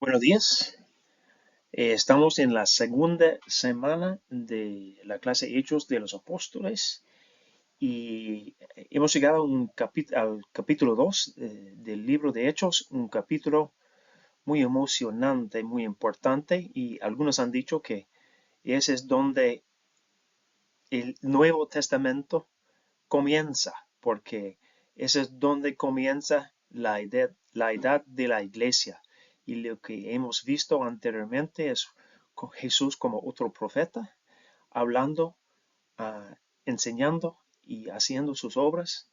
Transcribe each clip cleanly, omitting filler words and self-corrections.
Buenos días. Estamos en la segunda semana de la clase Hechos de los Apóstoles y hemos llegado al capítulo 2 del libro de Hechos, un capítulo muy emocionante, muy importante, y algunos han dicho que ese es donde el Nuevo Testamento comienza, porque ese es donde comienza la edad de la iglesia. Y lo que hemos visto anteriormente es con Jesús como otro profeta, hablando, enseñando y haciendo sus obras,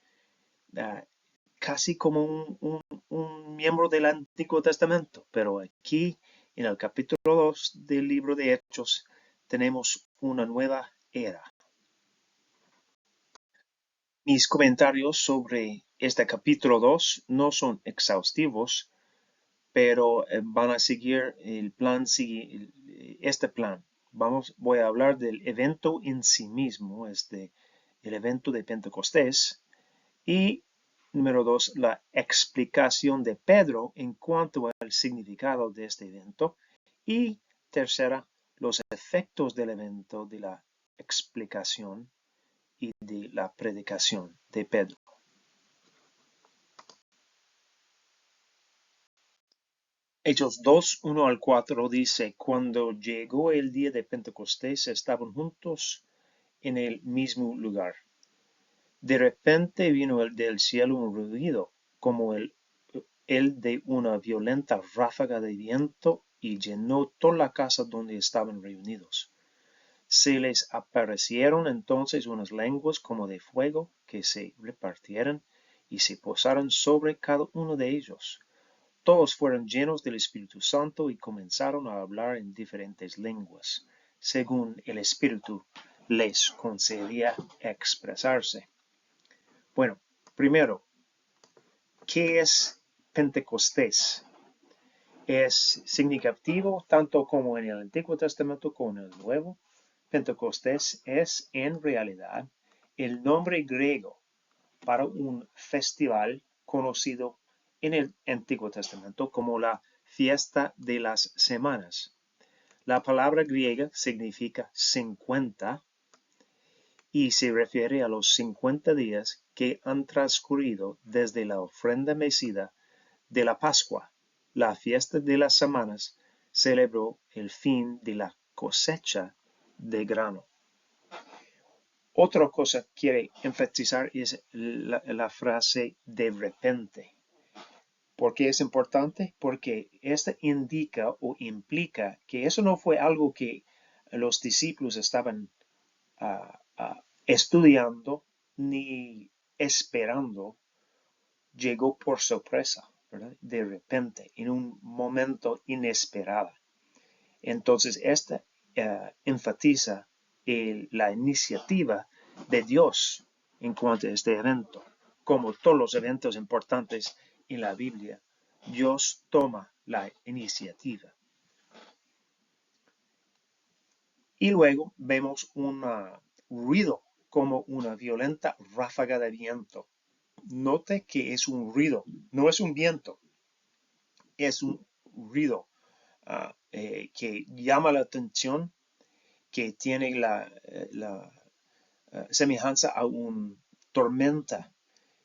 ah, casi como un miembro del Antiguo Testamento. Pero aquí, en el capítulo 2 del libro de Hechos, tenemos una nueva era. Mis comentarios sobre este capítulo 2 no son exhaustivos, pero van a seguir este plan. Voy a hablar del evento en sí mismo, el evento de Pentecostés, y número 2, la explicación de Pedro en cuanto al significado de este evento, y tercera, los efectos del evento de la explicación y de la predicación de Pedro. Hechos 2, 1 al 4 dice, cuando llegó el día de Pentecostés estaban juntos en el mismo lugar. De repente vino del cielo un ruido como el de una violenta ráfaga de viento y llenó toda la casa donde estaban reunidos. Se les aparecieron entonces unas lenguas como de fuego que se repartieron y se posaron sobre cada uno de ellos. Todos fueron llenos del Espíritu Santo y comenzaron a hablar en diferentes lenguas, según el Espíritu les concedía expresarse. Bueno, primero, ¿qué es Pentecostés? Es significativo tanto como en el Antiguo Testamento como en el Nuevo. Pentecostés es en realidad el nombre griego para un festival conocido en el Antiguo Testamento como la fiesta de las semanas. La palabra griega significa 50 y se refiere a los 50 días que han transcurrido desde la ofrenda mecida de la Pascua. La fiesta de las semanas celebró el fin de la cosecha de grano. Otra cosa que quiere enfatizar es la frase de repente. ¿Por qué es importante? Porque esta indica o implica que eso no fue algo que los discípulos estaban estudiando ni esperando. Llegó por sorpresa, ¿verdad? De repente, en un momento inesperado. Entonces, esta enfatiza la iniciativa de Dios en cuanto a este evento. Como todos los eventos importantes en la Biblia, Dios toma la iniciativa. Y luego vemos un ruido como una violenta ráfaga de viento. Note que es un ruido, no es un viento, es un ruido que llama la atención, que tiene la semejanza a una tormenta.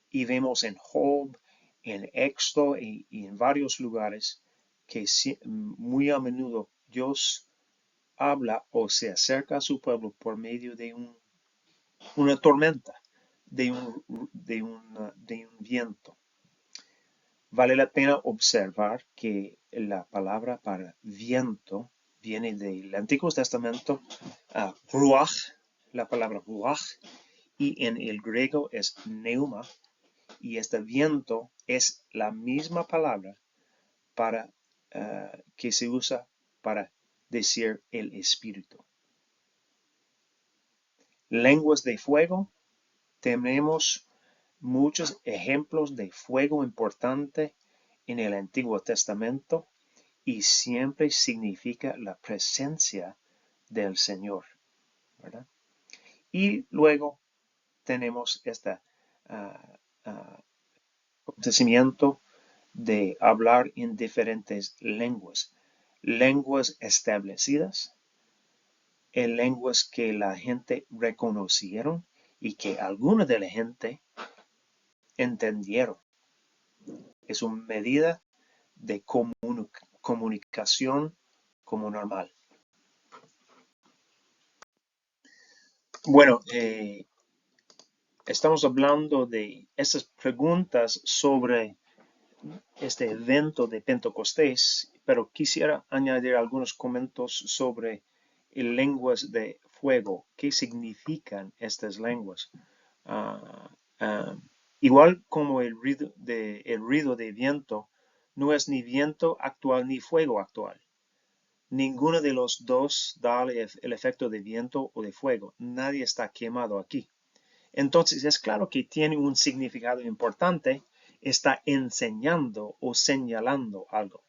Y vemos en Job, en Éxodo y en varios lugares que muy a menudo Dios habla o se acerca a su pueblo por medio de una tormenta, de un viento. Vale la pena observar que la palabra para viento viene del Antiguo Testamento, ruach, la palabra ruach, y en el griego es neuma, y este viento es la misma palabra que se usa para decir el espíritu. Lenguas de fuego, tenemos muchos ejemplos de fuego importante en el Antiguo Testamento y siempre significa la presencia del Señor, ¿verdad? Y luego tenemos este acontecimiento de hablar en diferentes lenguas, lenguas establecidas, en lenguas que la gente reconocieron y que alguna de la gente entendieron. Es una medida de comunicación como normal. Bueno, estamos hablando de estas preguntas sobre este evento de Pentecostés, pero quisiera añadir algunos comentarios sobre lenguas de fuego. ¿Qué significan estas lenguas? Uh, uh, Igual como el ruido de viento, no es ni viento actual ni fuego actual. Ninguno de los dos da el efecto de viento o de fuego. Nadie está quemado aquí. Entonces es claro que tiene un significado importante, está enseñando o señalando algo.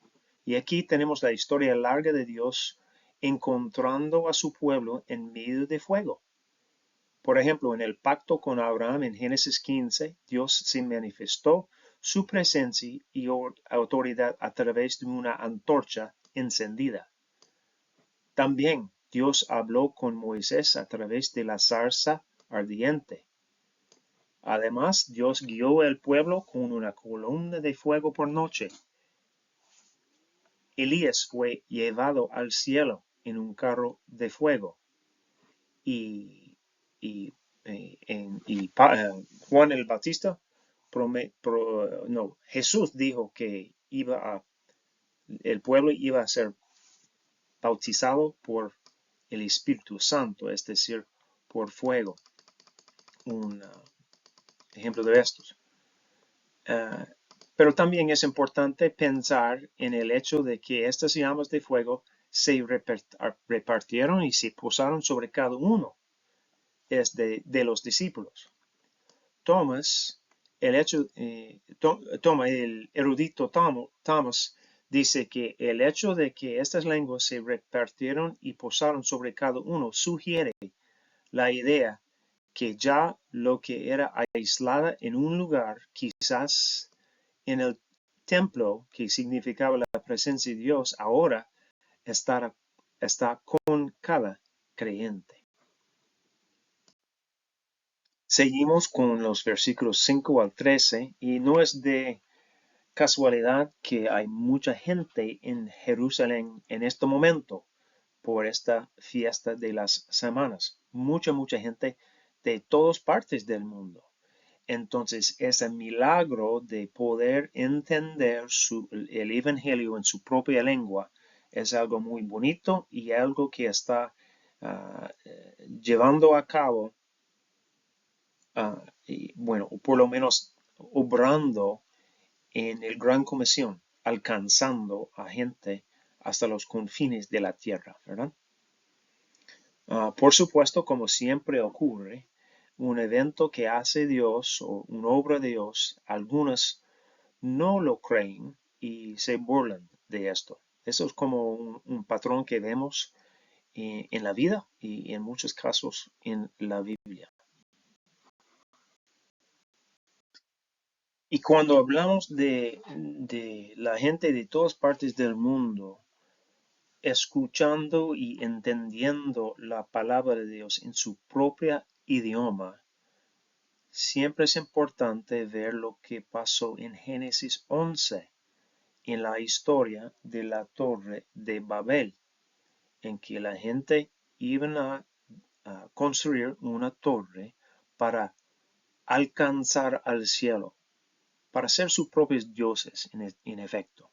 Y aquí tenemos la historia larga de Dios encontrando a su pueblo en medio de fuego. Por ejemplo, en el pacto con Abraham en Génesis 15, Dios se manifestó su presencia y autoridad a través de una antorcha encendida. También Dios habló con Moisés a través de la zarza ardiente. Además, Dios guió al pueblo con una columna de fuego por noche. Elías fue llevado al cielo en un carro de fuego. Juan el Bautista, Jesús dijo que el pueblo iba a ser bautizado por el Espíritu Santo, es decir, por fuego. Un ejemplo de estos. Pero también es importante pensar en el hecho de que estas llamas de fuego se repartieron y se posaron sobre cada uno de los discípulos. El erudito Thomas dice que el hecho de que estas lenguas se repartieron y posaron sobre cada uno sugiere la idea que ya lo que era aislada en un lugar, quizás en el templo, que significaba la presencia de Dios, ahora está con cada creyente. Seguimos con los versículos 5 al 13 y no es de casualidad que hay mucha gente en Jerusalén en este momento por esta fiesta de las semanas. Mucha gente de todas partes del mundo. Entonces, ese milagro de poder entender el Evangelio en su propia lengua es algo muy bonito y algo que está llevando a cabo, y bueno, por lo menos obrando en el Gran Comisión, alcanzando a gente hasta los confines de la tierra, ¿verdad? Por supuesto, como siempre ocurre, un evento que hace Dios o una obra de Dios, algunos no lo creen y se burlan de esto. Eso es como un patrón que vemos en la vida y en muchos casos en la Biblia. Y cuando hablamos de la gente de todas partes del mundo, escuchando y entendiendo la palabra de Dios en su propio idioma, siempre es importante ver lo que pasó en Génesis 11, en la historia de la Torre de Babel, en que la gente iba a construir una torre para alcanzar al cielo, para ser sus propios dioses, en efecto.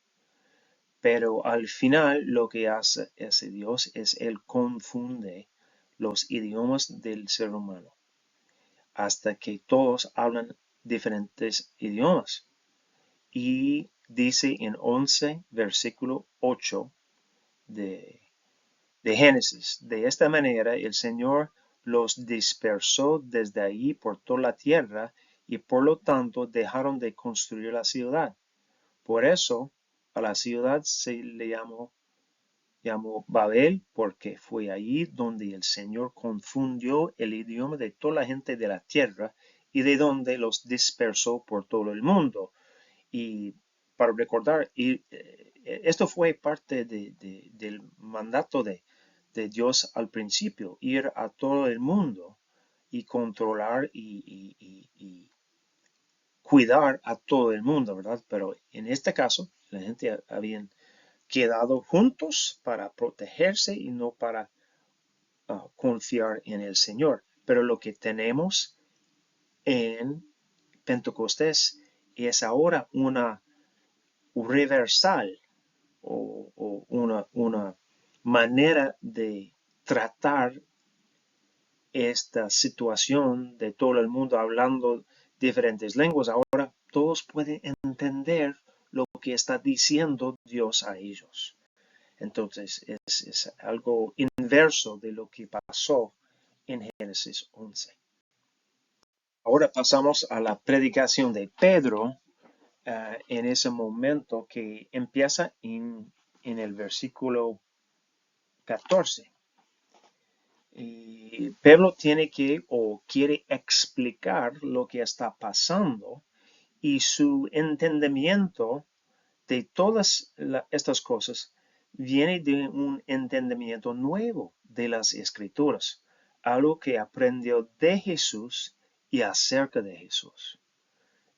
Pero al final lo que hace ese Dios es Él confunde los idiomas del ser humano hasta que todos hablan diferentes idiomas. Y dice en 11, versículo 8 de Génesis, de esta manera el Señor los dispersó desde allí por toda la tierra y por lo tanto dejaron de construir la ciudad. Por eso a la ciudad se le llamó Babel, porque fue allí donde el Señor confundió el idioma de toda la gente de la tierra y de donde los dispersó por todo el mundo. Y para recordar. Y esto fue parte del mandato de Dios al principio, ir a todo el mundo y controlar y cuidar a todo el mundo, ¿verdad? Pero en este caso, la gente habían quedado juntos para protegerse y no para confiar en el Señor. Pero lo que tenemos en Pentecostés es ahora una reversal o una manera de tratar esta situación de todo el mundo hablando diferentes lenguas. Ahora todos pueden entender lo que está diciendo Dios a ellos. Entonces es algo inverso de lo que pasó en Génesis 11. Ahora pasamos a la predicación de Pedro en ese momento que empieza en el versículo 14. Y Pedro tiene que o quiere explicar lo que está pasando y su entendimiento de todas estas cosas viene de un entendimiento nuevo de las Escrituras, algo que aprendió de Jesús y acerca de Jesús.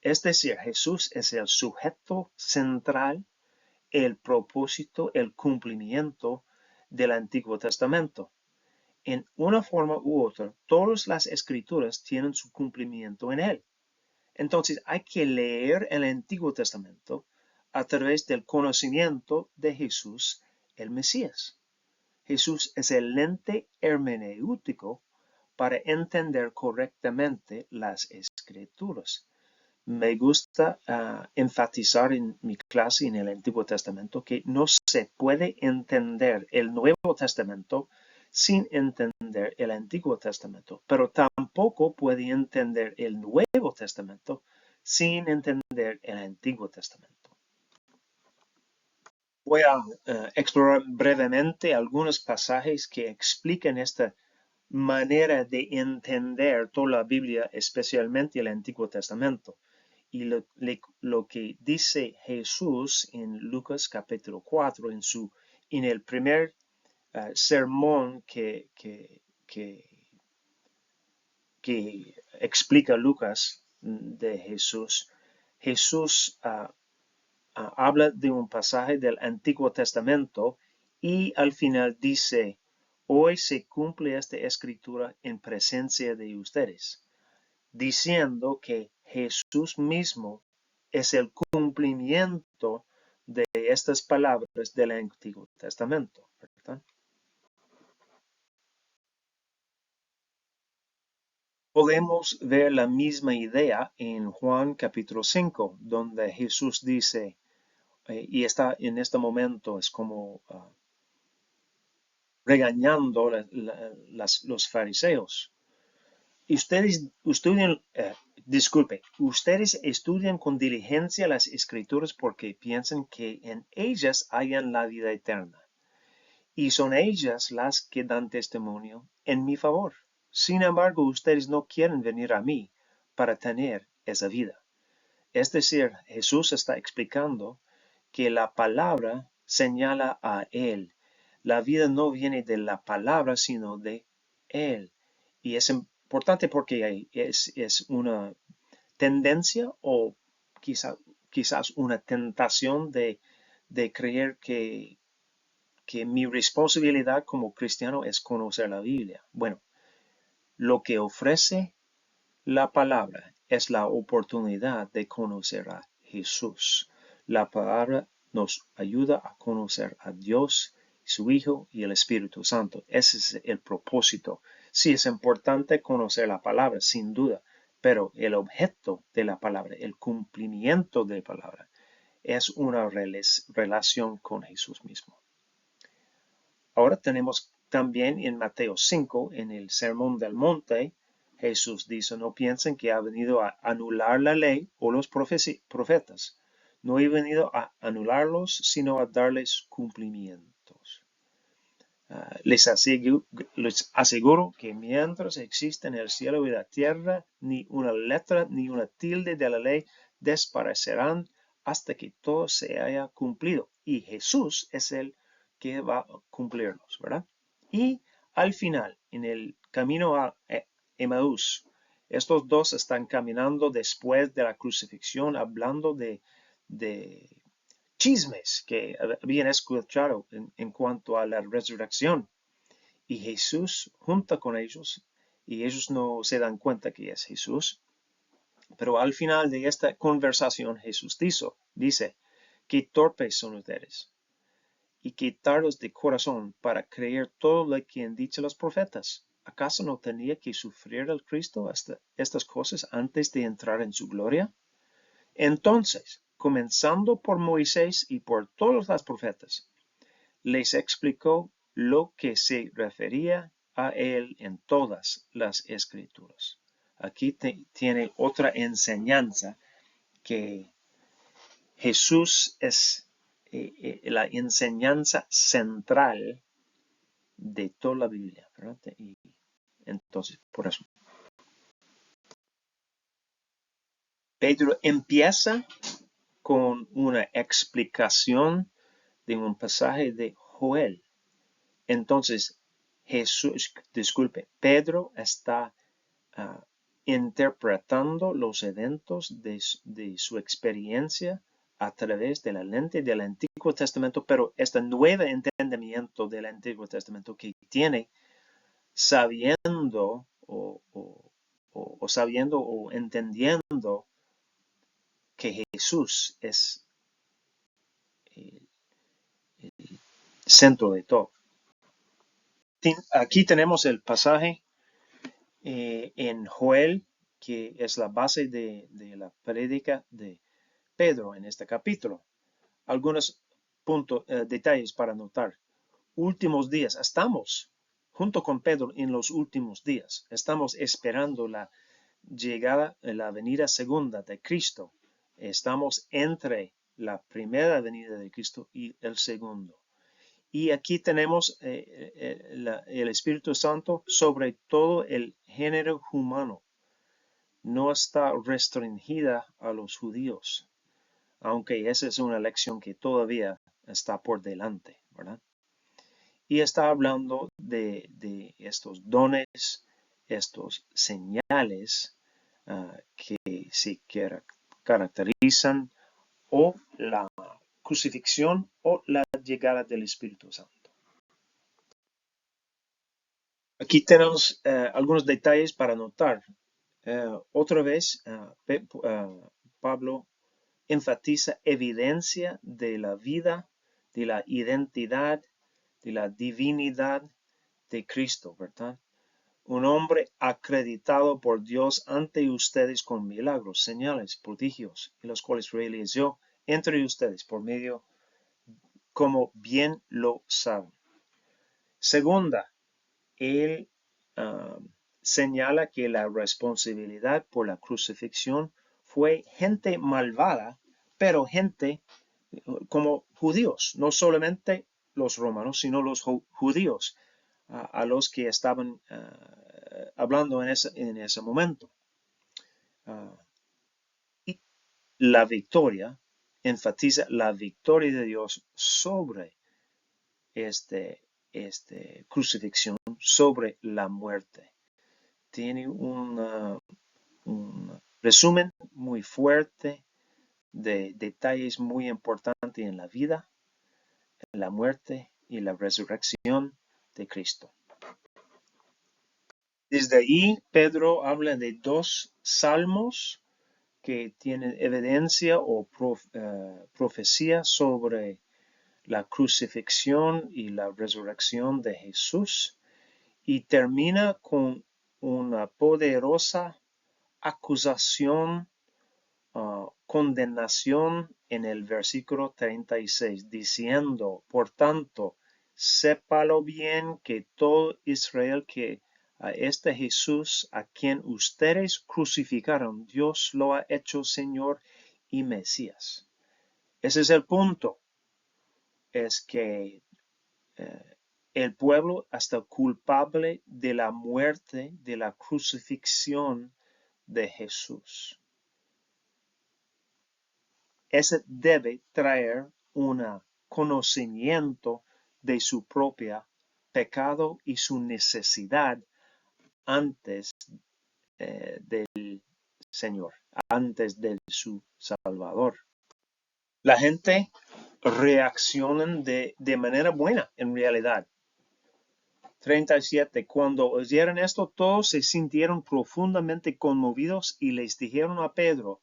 Es decir, Jesús es el sujeto central, el propósito, el cumplimiento del Antiguo Testamento. En una forma u otra, todas las Escrituras tienen su cumplimiento en él. Entonces hay que leer el Antiguo Testamento a través del conocimiento de Jesús, el Mesías. Jesús es el lente hermenéutico para entender correctamente las Escrituras. Me gusta enfatizar en mi clase en el Antiguo Testamento que no se puede entender el Nuevo Testamento sin entender el Antiguo Testamento, pero tampoco puede entender el Nuevo Testamento sin entender el Antiguo Testamento. Voy a explorar brevemente algunos pasajes que explican esta manera de entender toda la Biblia, especialmente el Antiguo Testamento. Y lo que dice Jesús en Lucas capítulo 4, en el primer sermón que explica Lucas de Jesús, Jesús habla de un pasaje del Antiguo Testamento y al final dice, hoy se cumple esta escritura en presencia de ustedes, diciendo que Jesús mismo es el cumplimiento de estas palabras del Antiguo Testamento, ¿verdad? Podemos ver la misma idea en Juan capítulo 5, donde Jesús dice, y está en este momento, es como regañando los fariseos. Ustedes estudian con diligencia las Escrituras porque piensan que en ellas hayan la vida eterna. Y son ellas las que dan testimonio en mi favor. Sin embargo, ustedes no quieren venir a mí para tener esa vida. Es decir, Jesús está explicando que la palabra señala a Él. La vida no viene de la palabra, sino de Él. Y es importante porque es una tendencia o quizás una tentación de creer que mi responsabilidad como cristiano es conocer la Biblia. Bueno, lo que ofrece la palabra es la oportunidad de conocer a Jesús. La palabra nos ayuda a conocer a Dios, su Hijo y el Espíritu Santo. Ese es el propósito. Sí, es importante conocer la palabra, sin duda, pero el objeto de la palabra, el cumplimiento de la palabra, es una relación con Jesús mismo. Ahora tenemos también en Mateo 5, en el Sermón del Monte, Jesús dice, no piensen que ha venido a anular la ley o los profetas. No he venido a anularlos, sino a darles cumplimientos. Les aseguro que mientras existen el cielo y la tierra, ni una letra ni una tilde de la ley desaparecerán hasta que todo se haya cumplido. Y Jesús es el que va a cumplirlos, ¿verdad? Y al final, en el camino a Emaús, estos dos están caminando después de la crucifixión, hablando de chismes que habían escuchado en cuanto a la resurrección. Y Jesús junta con ellos, y ellos no se dan cuenta que es Jesús. Pero al final de esta conversación Jesús dice, qué torpes son ustedes y qué tardos de corazón para creer todo lo que han dicho los profetas. ¿Acaso no tenía que sufrir el Cristo hasta estas cosas antes de entrar en su gloria? Entonces, comenzando por Moisés y por todos los profetas, les explicó lo que se refería a él en todas las escrituras. Aquí tiene otra enseñanza que Jesús es la enseñanza central de toda la Biblia, ¿verdad? Y entonces, por eso. Pedro empieza con una explicación de un pasaje de Joel. Entonces, Pedro está interpretando los eventos de su experiencia a través de la lente del Antiguo Testamento, pero este nuevo entendimiento del Antiguo Testamento que tiene sabiendo o entendiendo que Jesús es el centro de todo. Aquí tenemos el pasaje en Joel, que es la base de la prédica de Pedro en este capítulo. Algunos detalles para notar. Últimos días. Estamos junto con Pedro en los últimos días. Estamos esperando la llegada, la venida segunda de Cristo. Estamos entre la primera venida de Cristo y el segundo. Y aquí tenemos el Espíritu Santo sobre todo el género humano. No está restringida a los judíos, aunque esa es una lección que todavía está por delante, ¿verdad? Y está hablando de estos dones, estos señales que se caracterizan o la crucifixión o la llegada del Espíritu Santo. Aquí tenemos algunos detalles para notar. Otra vez, Pablo enfatiza evidencia de la vida, de la identidad, de la divinidad de Cristo, ¿verdad? Un hombre acreditado por Dios ante ustedes con milagros, señales, prodigios, y los cuales realizó entre ustedes por medio, como bien lo saben. Segunda, él señala que la responsabilidad por la crucifixión fue gente malvada, pero gente como judíos, no solamente los romanos, sino los judíos a los que estaban hablando en ese momento. Y la victoria enfatiza la victoria de Dios sobre esta crucifixión, sobre la muerte. Tiene un resumen muy fuerte de detalles muy importantes en la vida, en la muerte y la resurrección de Cristo. Desde ahí, Pedro habla de dos salmos que tienen evidencia o profecía sobre la crucifixión y la resurrección de Jesús, y termina con una poderosa acusación, condenación en el versículo 36, diciendo, por tanto, sépalo bien que todo Israel que a este Jesús a quien ustedes crucificaron, Dios lo ha hecho Señor y Mesías. Ese es el punto, es que el pueblo está culpable de la muerte, de la crucifixión de Jesús. ese debe traer un conocimiento de su propio pecado y su necesidad antes del Señor, antes de su Salvador. La gente reacciona de manera buena en realidad. 37. Cuando oyeron esto, todos se sintieron profundamente conmovidos y les dijeron a Pedro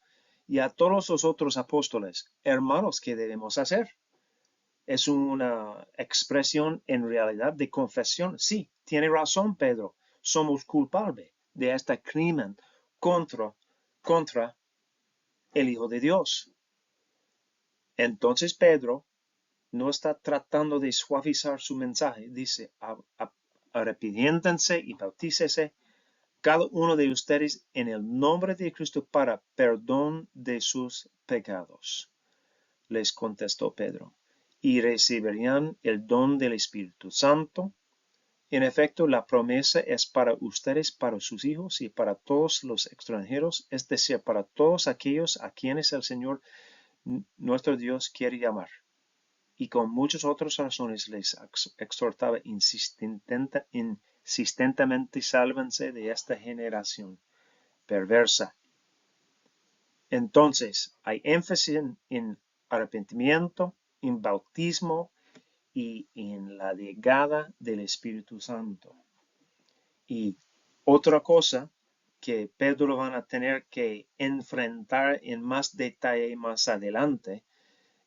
y a todos los otros apóstoles: hermanos, ¿qué debemos hacer? Es una expresión en realidad de confesión. Sí, tiene razón Pedro. Somos culpables de este crimen contra el Hijo de Dios. Entonces Pedro no está tratando de suavizar su mensaje. Dice: arrepiéntanse y bautícese cada uno de ustedes en el nombre de Cristo para perdón de sus pecados. Les contestó Pedro, y recibirían el don del Espíritu Santo. En efecto, la promesa es para ustedes, para sus hijos y para todos los extranjeros, es decir, para todos aquellos a quienes el Señor nuestro Dios quiere llamar. Y con muchas otras razones les exhortaba insistentemente: sálvense de esta generación perversa. Entonces, hay énfasis en arrepentimiento, en bautismo y en la llegada del Espíritu Santo. Y otra cosa que Pedro van a tener que enfrentar en más detalle más adelante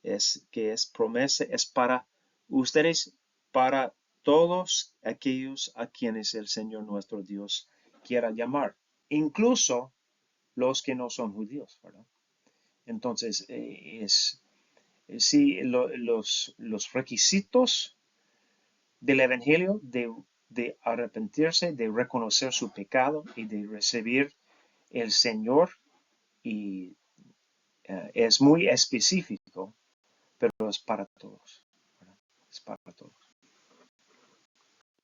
es promesa, es para ustedes, para todos aquellos a quienes el Señor nuestro Dios quiera llamar, incluso los que no son judíos, ¿verdad? Entonces, sí, los requisitos del Evangelio de arrepentirse, de reconocer su pecado y de recibir el Señor, y es muy específico, pero es para todos, ¿verdad? Es para todos.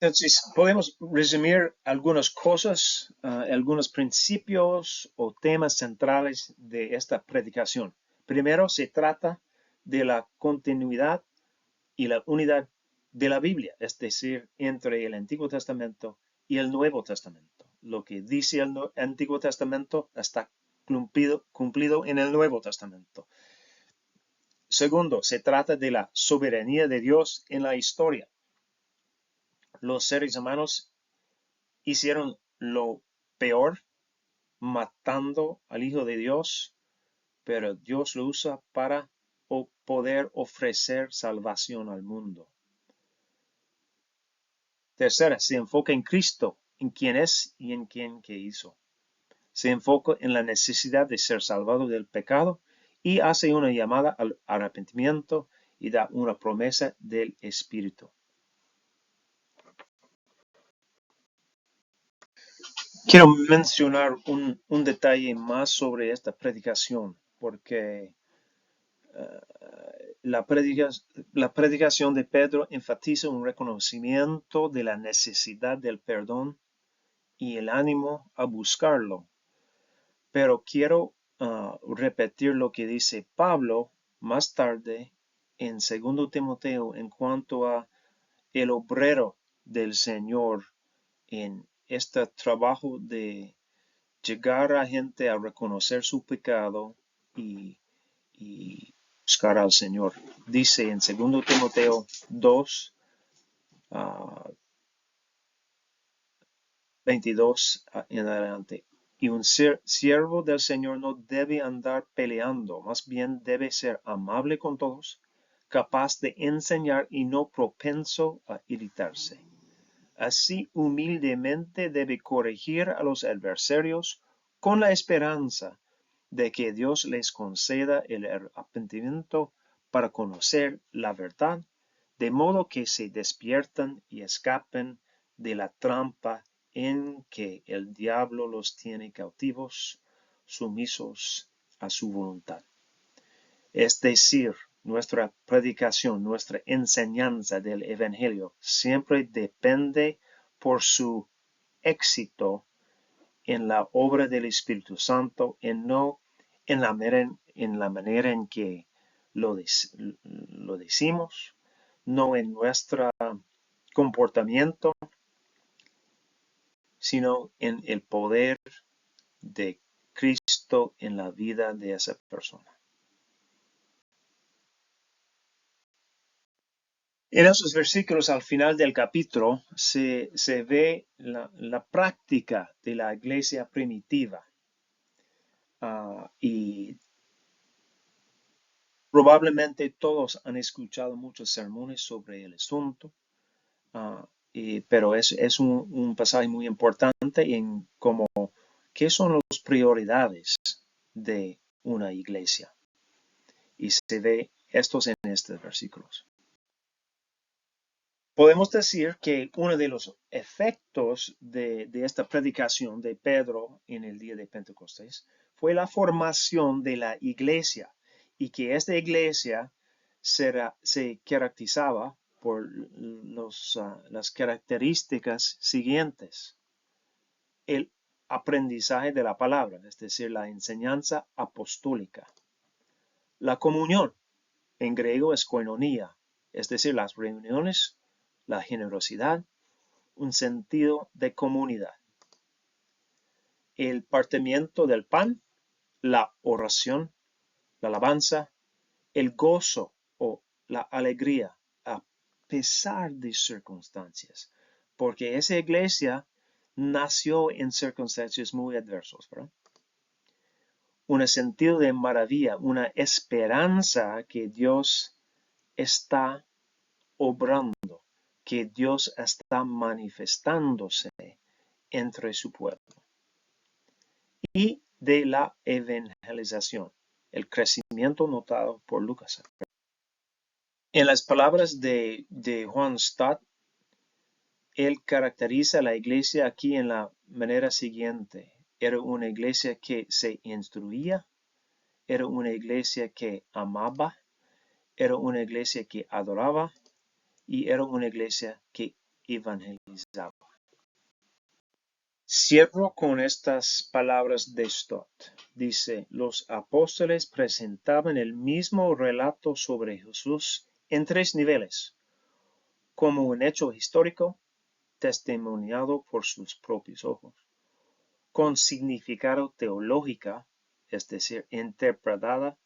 Entonces, podemos resumir algunas cosas, algunos principios o temas centrales de esta predicación. Primero, se trata de la continuidad y la unidad de la Biblia, es decir, entre el Antiguo Testamento y el Nuevo Testamento. Lo que dice el Antiguo Testamento está cumplido en el Nuevo Testamento. Segundo, se trata de la soberanía de Dios en la historia. Los seres humanos hicieron lo peor, matando al Hijo de Dios, pero Dios lo usa para poder ofrecer salvación al mundo. Tercera, se enfoca en Cristo, en quién es y en quién que hizo. Se enfoca en la necesidad de ser salvado del pecado y hace una llamada al arrepentimiento y da una promesa del Espíritu. Quiero mencionar un detalle más sobre esta predicación, porque la predicación de Pedro enfatiza un reconocimiento de la necesidad del perdón y el ánimo a buscarlo. Pero quiero repetir lo que dice Pablo más tarde en 2 Timoteo en cuanto a el obrero del Señor en este trabajo de llegar a gente a reconocer su pecado y buscar al Señor. Dice en 2 Timoteo 2, 22 en adelante: y un siervo del Señor no debe andar peleando, más bien debe ser amable con todos, capaz de enseñar y no propenso a irritarse. Así humildemente debe corregir a los adversarios con la esperanza de que Dios les conceda el arrepentimiento para conocer la verdad, de modo que se despiertan y escapen de la trampa en que el diablo los tiene cautivos, sumisos a su voluntad. Es decir, nuestra predicación, nuestra enseñanza del Evangelio siempre depende por su éxito en la obra del Espíritu Santo y no en la manera en que lo decimos, no en nuestro comportamiento, sino en el poder de Cristo en la vida de esa persona. En esos versículos al final del capítulo se ve la práctica de la iglesia primitiva. Y probablemente todos han escuchado muchos sermones sobre el asunto, pero es un pasaje muy importante en cómo qué son las prioridades de una iglesia. Y se ve estos en estos versículos. Podemos decir que uno de los efectos de esta predicación de Pedro en el día de Pentecostés fue la formación de la iglesia y que esta iglesia se caracterizaba por las características siguientes. El aprendizaje de la palabra, es decir, la enseñanza apostólica. La comunión, en griego es koinonia, es decir, las reuniones, la generosidad, un sentido de comunidad. El partimiento del pan, la oración, la alabanza, el gozo o la alegría a pesar de circunstancias, porque esa iglesia nació en circunstancias muy adversas, ¿verdad? Un sentido de maravilla, una esperanza que Dios está obrando, que Dios está manifestándose entre su pueblo. Y de la evangelización, el crecimiento notado por Lucas. En las palabras de Juan Stott, él caracteriza a la iglesia aquí en la manera siguiente. Era una iglesia que se instruía, era una iglesia que amaba, era una iglesia que adoraba y era una iglesia que evangelizaba. Cierro con estas palabras de Stott. Dice, los apóstoles presentaban el mismo relato sobre Jesús en tres niveles, como un hecho histórico, testimoniado por sus propios ojos, con significado teológico, es decir, interpretada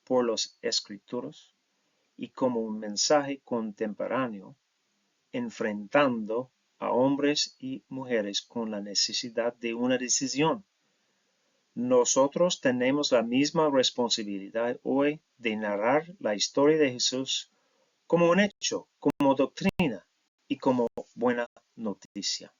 por los escritores, y como un mensaje contemporáneo, enfrentando a hombres y mujeres con la necesidad de una decisión. Nosotros tenemos la misma responsabilidad hoy de narrar la historia de Jesús como un hecho, como doctrina y como buena noticia.